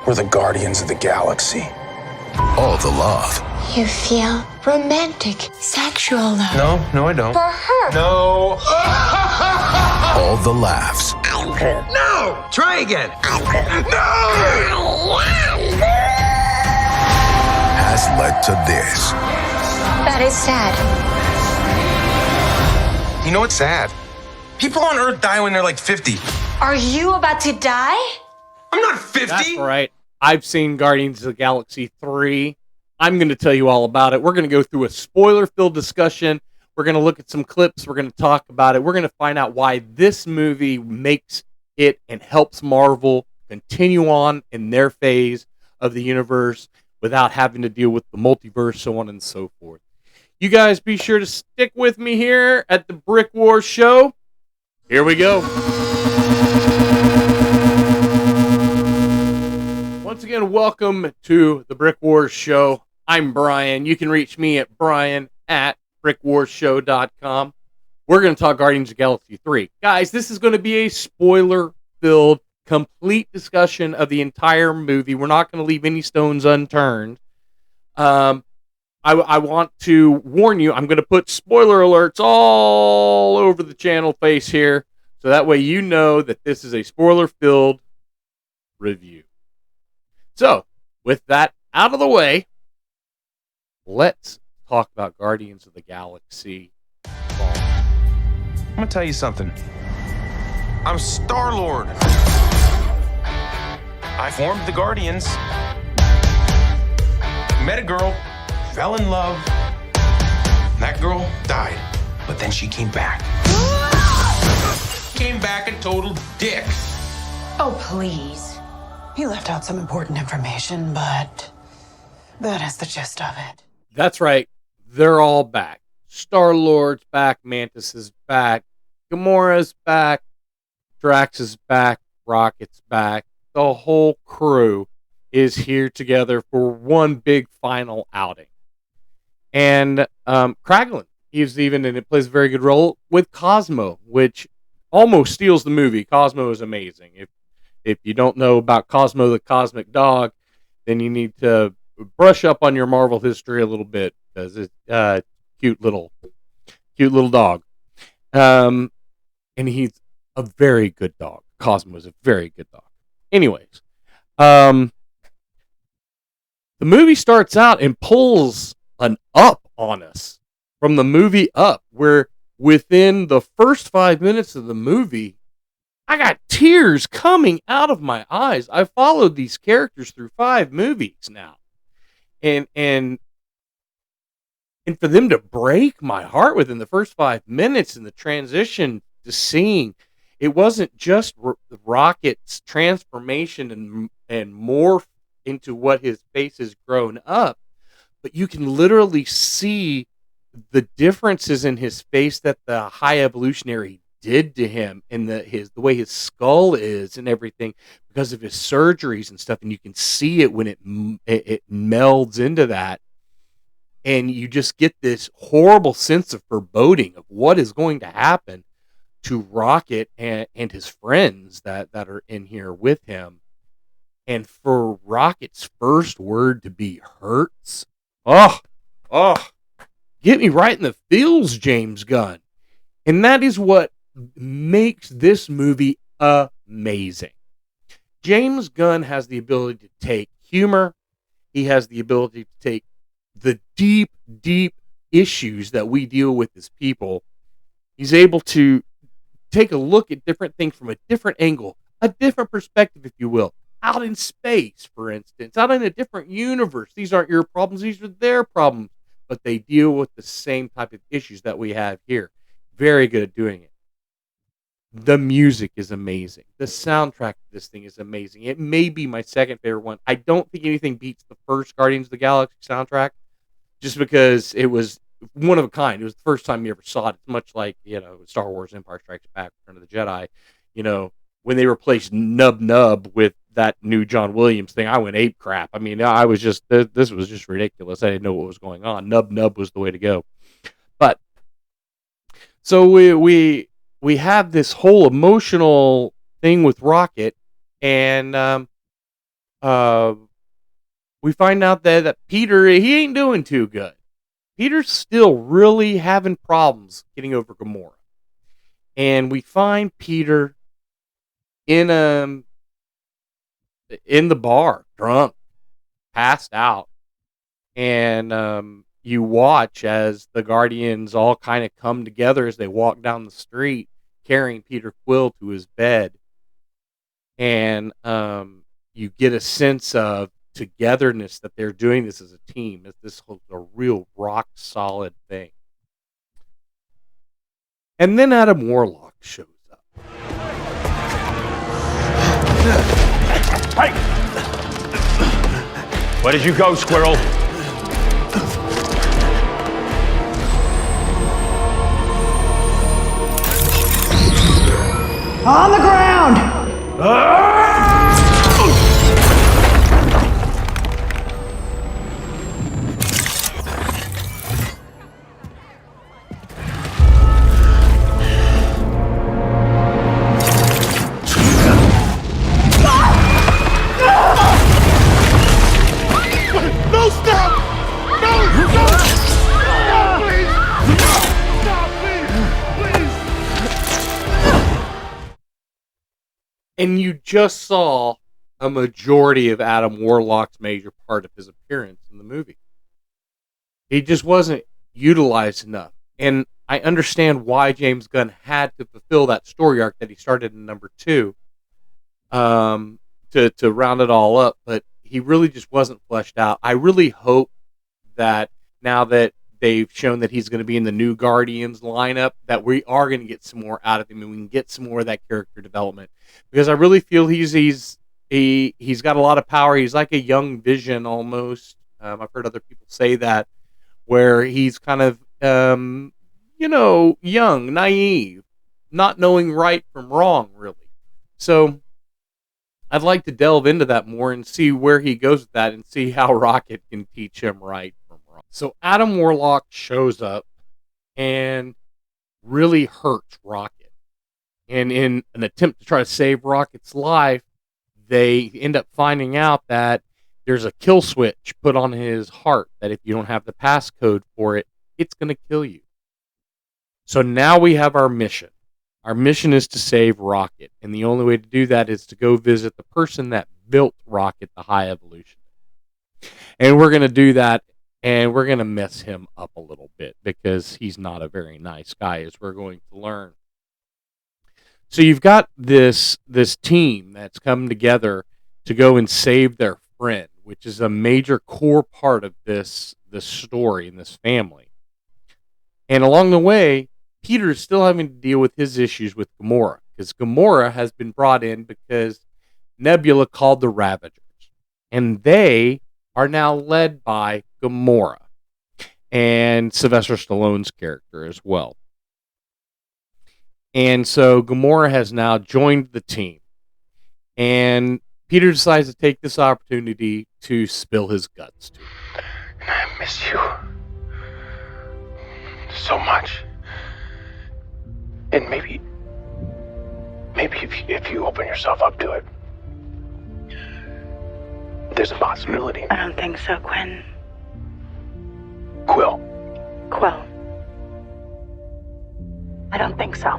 We're the guardians of the galaxy. All the love. You feel romantic, sexual love. No, I don't. For her. No. All the laughs. I'm Groot. No! Try again. I'm Groot. No! Has led to this. That is sad. You know what's sad? People on Earth die when they're like 50. Are you about to die? I'm not 50. That's right. I've seen Guardians of the Galaxy 3. I'm going to tell you all about it. We're going to go through a spoiler-filled discussion. We're going to look at some clips. We're going to talk about it. We're going to find out why this movie makes it and helps Marvel continue on in their phase of the universe without having to deal with the multiverse, so on and so forth. You guys be sure to stick with me here at the Brick Wars Show. Here we go. Once again, welcome to the Brick Wars Show. I'm Brian. You can reach me at brian@brickwarshow.com. We're going to talk Guardians of the Galaxy 3. Guys, this is going to be a spoiler-filled, complete discussion of the entire movie. We're not going to leave any stones unturned. I want to warn you, I'm going to put spoiler alerts all over the channel face here, so that way you know that this is a spoiler-filled review. So, with that out of the way, let's talk about Guardians of the Galaxy. I'm gonna tell you something. I'm Star-Lord. I formed the Guardians. Met a girl, fell in love. That girl died, but then she came back. Came back a total dick. Oh, please. He left out some important information, but that is the gist of it. That's right. They're all back. Star-Lord's back. Mantis is back. Gamora's back. Drax is back. Rocket's back. The whole crew is here together for one big final outing. And Kraglin, he's even, and it plays a very good role with Cosmo, which almost steals the movie. Cosmo is amazing. If you don't know about Cosmo the Cosmic Dog, then you need to brush up on your Marvel history a little bit, because it's cute little dog. And he's a very good dog. Cosmo is a very good dog. Anyways, the movie starts out and pulls an Up on us from the movie Up, where within the first 5 minutes of the movie, I got tears coming out of my eyes. I followed these characters through 5 movies now. And for them to break my heart within the first 5 minutes and the transition to seeing, it wasn't just Rocket's transformation and morph into what his face has grown up, but you can literally see the differences in his face that the High Evolutionary did to him, and the way his skull is and everything because of his surgeries and stuff, and you can see it when it melds into that, and you just get this horrible sense of foreboding of what is going to happen to Rocket and his friends that are in here with him. And for Rocket's first word to be hurts, get me right in the feels, James Gunn. And that is what makes this movie amazing. James Gunn has the ability to take humor. He has the ability to take the deep, deep issues that we deal with as people. He's able to take a look at different things from a different angle, a different perspective, if you will. Out in space, for instance, out in a different universe. These aren't your problems, these are their problems. But they deal with the same type of issues that we have here. Very good at doing it. The music is amazing. The soundtrack of this thing is amazing. It may be my second favorite one. I don't think anything beats the first Guardians of the Galaxy soundtrack, just because it was one of a kind. It was the first time you ever saw it. It's much like, Star Wars Empire Strikes Back, Return of the Jedi. When they replaced Nub Nub with that new John Williams thing, I went ape crap. I mean, I was just, this was just ridiculous. I didn't know what was going on. Nub Nub was the way to go. But, so we have this whole emotional thing with Rocket, and we find out that Peter, he ain't doing too good. Peter's still really having problems getting over Gamora. And we find Peter in the bar, drunk, passed out. And you watch as the Guardians all kind of come together as they walk down the street carrying Peter Quill to his bed. And you get a sense of togetherness that they're doing this as a team. That this was a real rock solid thing. And then Adam Warlock shows up. Hey! Where did you go, Squirrel? On the ground! No, stop! No! No! Stop, please! Stop, please! And you just saw a majority of Adam Warlock's major part of his appearance in the movie. He just wasn't utilized enough. And I understand why James Gunn had to fulfill that story arc that he started in number 2 to round it all up. But he really just wasn't fleshed out. I really hope that now that they've shown that he's going to be in the new Guardians lineup, that we are going to get some more out of him and we can get some more of that character development. Because I really feel he's got a lot of power. He's like a young Vision almost. I've heard other people say that, where he's kind of, young, naive, not knowing right from wrong, really. So I'd like to delve into that more and see where he goes with that and see how Rocket can teach him right from wrong. So Adam Warlock shows up and really hurts Rocket. And in an attempt to try to save Rocket's life, they end up finding out that there's a kill switch put on his heart that if you don't have the passcode for it, it's going to kill you. So now we have our mission. Our mission is to save Rocket, and the only way to do that is to go visit the person that built Rocket, the High Evolution. And we're going to do that, and we're going to mess him up a little bit because he's not a very nice guy, as we're going to learn. So you've got this team that's come together to go and save their friend, which is a major core part of this story and this family. And along the way, Peter is still having to deal with his issues with Gamora, because Gamora has been brought in because Nebula called the Ravagers, and they are now led by Gamora and Sylvester Stallone's character as well. And so Gamora has now joined the team, and Peter decides to take this opportunity to spill his guts to her. I miss you so much. And maybe if you open yourself up to it, there's a possibility. I don't think so, Quinn. Quill. I don't think so.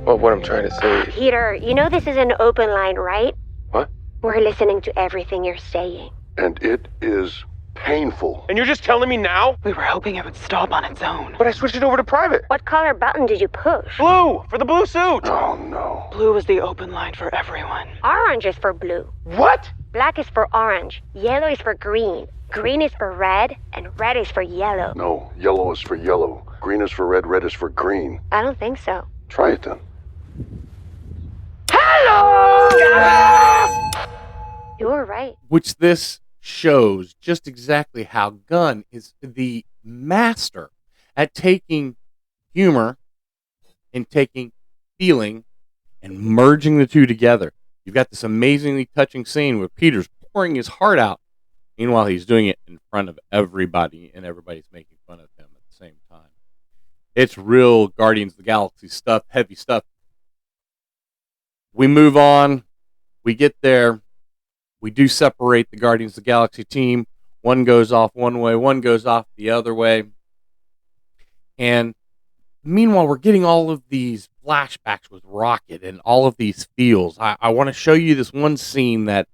Well, what I'm trying to say is... Peter, you know this is an open line, right? What? We're listening to everything you're saying. And it is painful. And you're just telling me now? We were hoping it would stop on its own. But I switched it over to private. What color button did you push? Blue! For the blue suit! Oh, no. Blue was the open line for everyone. Orange is for blue. What? Black is for orange. Yellow is for green. Green is for red. And red is for yellow. No, yellow is for yellow. Green is for red, red is for green. I don't think so. Try it then. You're right. Which this shows just exactly how Gunn is the master at taking humor and taking feeling and merging the two together. You've got this amazingly touching scene where Peter's pouring his heart out. Meanwhile, he's doing it in front of everybody, and everybody's making fun of him at the same time. It's real Guardians of the Galaxy stuff, heavy stuff. We move on. We get there. we do separate the Guardians of the Galaxy team. One goes off one way, one goes off the other way. And meanwhile, we're getting all of these flashbacks with Rocket and all of these feels. I want to show you this one scene that,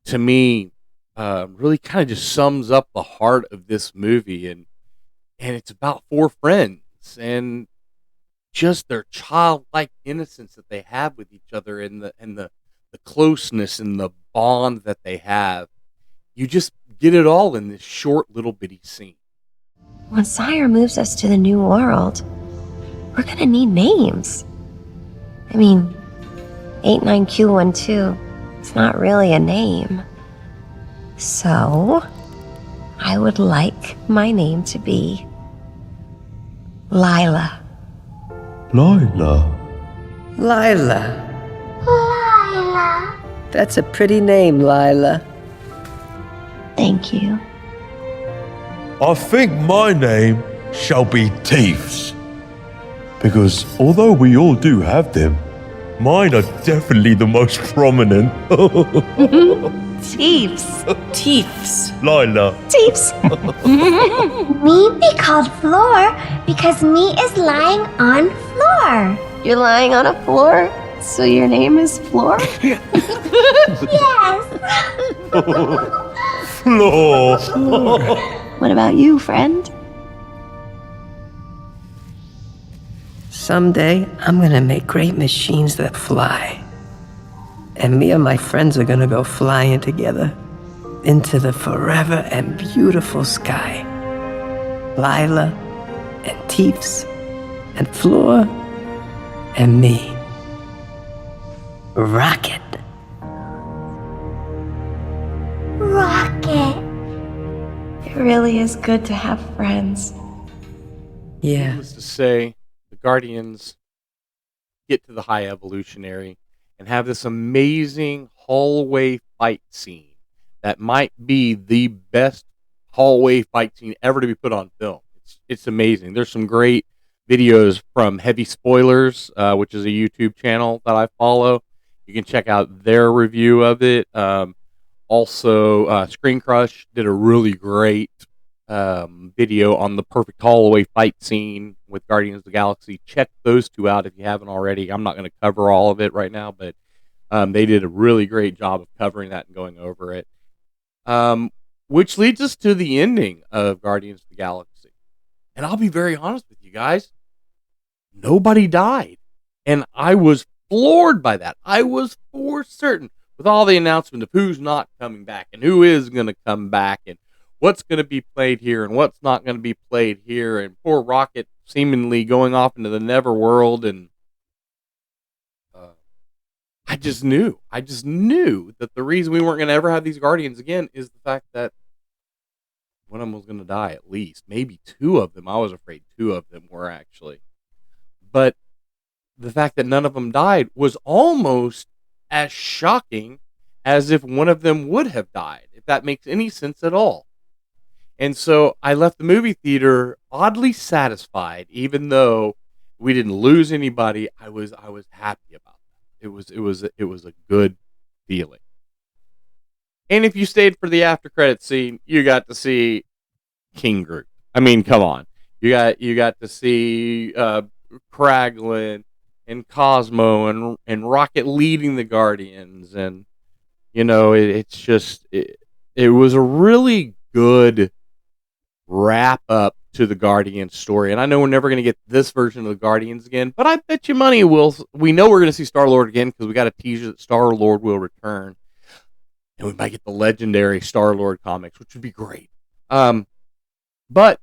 to me, really kind of just sums up the heart of this movie. And it's about four friends and just their childlike innocence that they have with each other, and the closeness and the bond that they have. You just get it all in this short little bitty scene. When Sire moves us to the new world, we're gonna need names. I mean, 89Q12, it's not really a name. So, I would like my name to be Lila. Lila. Lila. That's a pretty name, Lila. Thank you. I think my name shall be Thieves. Because although we all do have them, mine are definitely the most prominent. Thieves. Teefs. Lila. Thieves. Me be called Floor because me is lying on floor. You're lying on a floor, so your name is Floor? Yes. Floor. What about you, friend? Someday, I'm gonna make great machines that fly. And me and my friends are gonna go flying together into the forever and beautiful sky. Lila and Teefs and Floor and me. Rocket. Rocket. It really is good to have friends. Yeah. Needless to say, the Guardians get to the High Evolutionary and have this amazing hallway fight scene that might be the best hallway fight scene ever to be put on film. It's amazing. There's some great videos from Heavy Spoilers, which is a YouTube channel that I follow. You can check out their review of it. Also, Screen Crush did a really great video on the perfect hallway fight scene with Guardians of the Galaxy. Check those two out if you haven't already. I'm not going to cover all of it right now, but they did a really great job of covering that and going over it. Which leads us to the ending of Guardians of the Galaxy. And I'll be very honest with you guys. Nobody died. And I was floored by that. I was for certain, with all the announcement of who's not coming back and who is going to come back and what's going to be played here and what's not going to be played here, and poor Rocket seemingly going off into the Neverworld. And I just knew that the reason we weren't going to ever have these Guardians again is the fact that one of them was going to die, at least. Maybe two of them. I was afraid two of them were, actually. But the fact that none of them died was almost as shocking as if one of them would have died, if that makes any sense at all. And so I left the movie theater oddly satisfied, even though we didn't lose anybody. I was happy about that. It was a good feeling. And if you stayed for the after credit scene, you got to see King Groot. I mean, come on. You got to see Kraglin and Cosmo and Rocket leading the Guardians, and it was a really good wrap up to the Guardians story. And I know we're never going to get this version of the Guardians again, but I bet you money we know we're going to see Star-Lord again, because we got a teaser that Star-Lord will return. And we might get the legendary Star-Lord comics, which would be great. But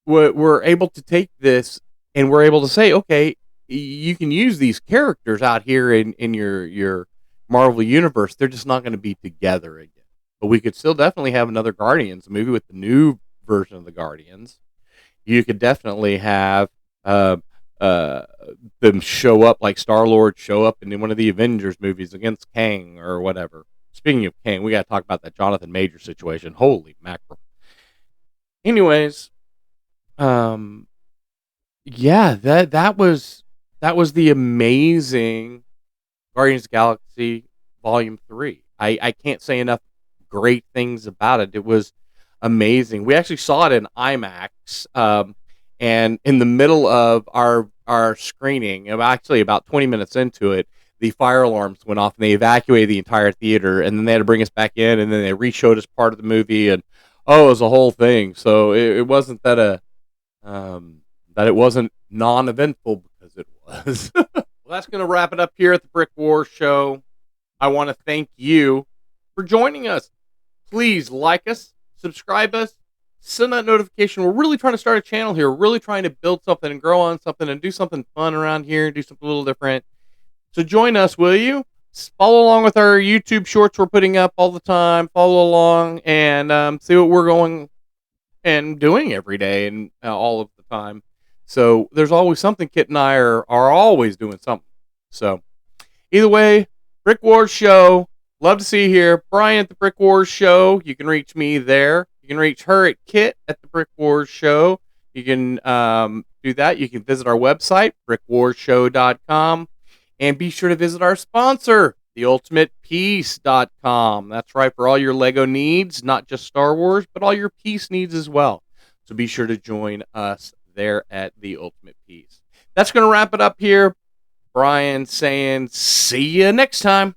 we're able to take this and we're able to say, okay, you can use these characters out here in your Marvel universe. They're just not going to be together again. But we could still definitely have another Guardians movie with the new version of the Guardians. You could definitely have them show up, like Star-Lord show up in one of the Avengers movies against Kang or whatever. Speaking of Kang, we got to talk about that Jonathan Major situation. Holy mackerel. Anyways, yeah, that was the amazing Guardians of the Galaxy Volume 3. I can't say enough great things about it. It was amazing. We actually saw it in IMAX, and in the middle of our screening, actually about 20 minutes into it, the fire alarms went off and they evacuated the entire theater, and then they had to bring us back in, and then they re-showed us part of the movie, and it was a whole thing. So it wasn't that that it wasn't non-eventful, because it was. Well, that's going to wrap it up here at the Brick Wars Show. I want to thank you for joining us. Please like us, subscribe us, send that notification. We're really trying to start a channel here. We're really trying to build something and grow on something and do something fun around here, do something a little different. So join us, will you? Follow along with our YouTube shorts we're putting up all the time. Follow along and see what we're going and doing every day and all of the time. So there's always something. Kitt and I are always doing something. So either way, Brick Wars Show. Love to see you here. Brian at the Brick Wars Show. You can reach me there. You can reach her at Kitt at the Brick Wars Show. You can do that. You can visit our website, brickwarshow.com. And be sure to visit our sponsor, theultimatepiece.com. That's right, for all your Lego needs, not just Star Wars, but all your piece needs as well. So be sure to join us there at The Ultimate Piece. That's going to wrap it up here. Brian saying, see you next time.